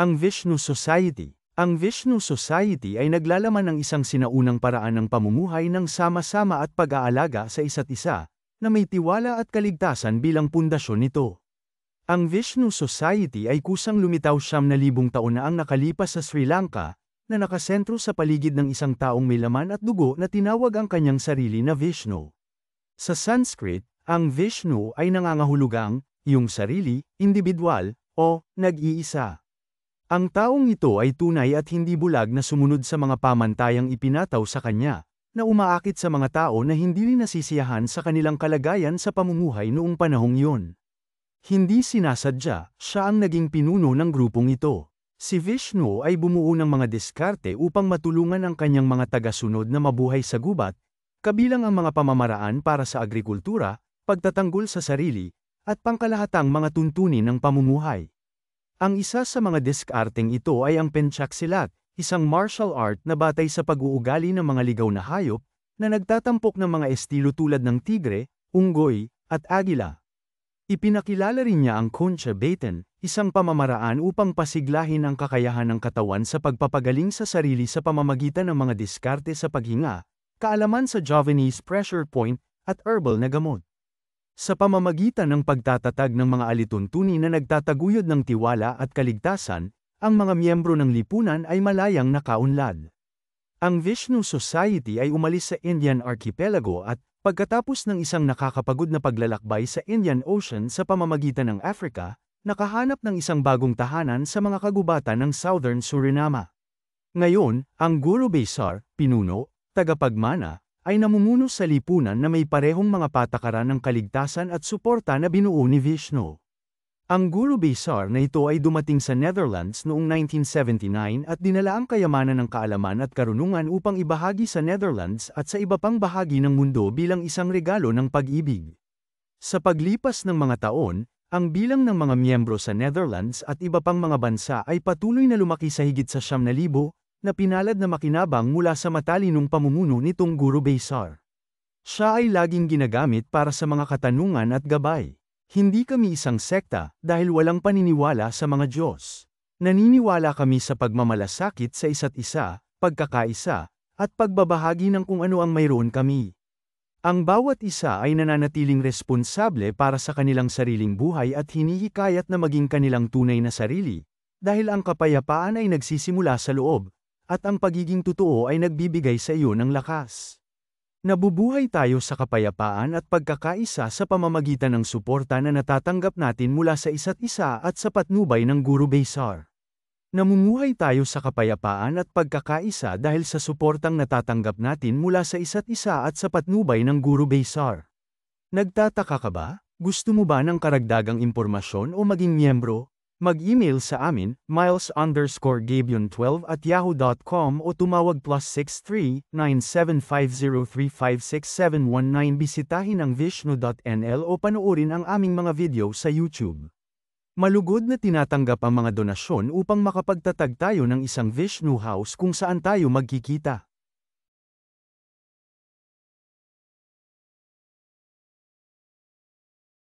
Ang Vishnu Society. Ang Vishnu Society ay naglalaman ng isang sinaunang paraan ng pamumuhay ng sama-sama at pag-aalaga sa isa't isa, na may tiwala at kaligtasan bilang pundasyon nito. Ang Vishnu Society ay kusang lumitaw 9,000 taon na ang nakalipas sa Sri Lanka, na nakasentro sa paligid ng isang taong may laman at dugo na tinawag ang kanyang sarili na Vishnu. Sa Sanskrit, ang Vishnu ay nangangahulugang, iyong sarili, individual, o nag-iisa. Ang taong ito ay tunay at hindi bulag na sumunod sa mga pamantayang ipinataw sa kanya, na umaakit sa mga tao na hindi rin nasisiyahan sa kanilang kalagayan sa pamumuhay noong panahong iyon. Hindi sinasadya, siya ang naging pinuno ng grupong ito. Si Vishnu ay bumuo ng mga diskarte upang matulungan ang kanyang mga tagasunod na mabuhay sa gubat, kabilang ang mga pamamaraan para sa agrikultura, pagtatanggol sa sarili, at pangkalahatang mga tuntunin ng pamumuhay. Ang isa sa mga diskarteng ito ay ang Penchak Silat, isang martial art na batay sa pag-uugali ng mga ligaw na hayop, na nagtatampok ng mga estilo tulad ng tigre, unggoy, at agila. Ipinakilala rin niya ang Concha Baton, isang pamamaraan upang pasiglahin ang kakayahan ng katawan sa pagpapagaling sa sarili sa pamamagitan ng mga diskarte sa paghinga, kaalaman sa Javanese pressure point, at herbal na gamot. Sa pamamagitan ng pagtatatag ng mga alituntunin na nagtataguyod ng tiwala at kaligtasan, ang mga miyembro ng lipunan ay malayang nakaunlad. Ang Vishnu Society ay umalis sa Indian Archipelago at, pagkatapos ng isang nakakapagod na paglalakbay sa Indian Ocean sa pamamagitan ng Africa, nakahanap ng isang bagong tahanan sa mga kagubatan ng Southern Suriname. Ngayon, ang Guru Besar, pinuno, tagapagmana, ay namumuno sa lipunan na may parehong mga patakaran ng kaligtasan at suporta na binuo ni Vishnu. Ang Guru Besar na ito ay dumating sa Netherlands noong 1979 at dinala ang kayamanan ng kaalaman at karunungan upang ibahagi sa Netherlands at sa iba pang bahagi ng mundo bilang isang regalo ng pag-ibig. Sa paglipas ng mga taon, ang bilang ng mga miyembro sa Netherlands at iba pang mga bansa ay patuloy na lumaki sa higit sa 9,000, na pinalad na makinabang mula sa matalinong pamumuno nitong Guru Besar. Siya ay laging ginagamit para sa mga katanungan at gabay. Hindi kami isang sekta dahil walang paniniwala sa mga Diyos. Naniniwala kami sa pagmamalasakit sa isa't isa, pagkakaisa, at pagbabahagi ng kung ano ang mayroon kami. Ang bawat isa ay nananatiling responsable para sa kanilang sariling buhay at hinihikayat na maging kanilang tunay na sarili, dahil ang kapayapaan ay nagsisimula sa loob, at ang pagiging totoo ay nagbibigay sa iyo ng lakas. Nabubuhay tayo sa kapayapaan at pagkakaisa sa pamamagitan ng suporta na natatanggap natin mula sa isa't isa at sa patnubay ng Guru Besar. Namumuhay tayo sa kapayapaan at pagkakaisa dahil sa suportang natatanggap natin mula sa isa't isa at sa patnubay ng Guru Besar. Nagtataka ka ba? Gusto mo ba ng karagdagang impormasyon o maging miyembro? Mag-email sa amin, miles_gabion12@yahoo.com o tumawag +63 9750356719. Bisitahin ang vishnu.nl o panoorin ang aming mga video sa YouTube. Malugod na tinatanggap ang mga donasyon upang makapagtatag tayo ng isang Vishnu House kung saan tayo magkikita.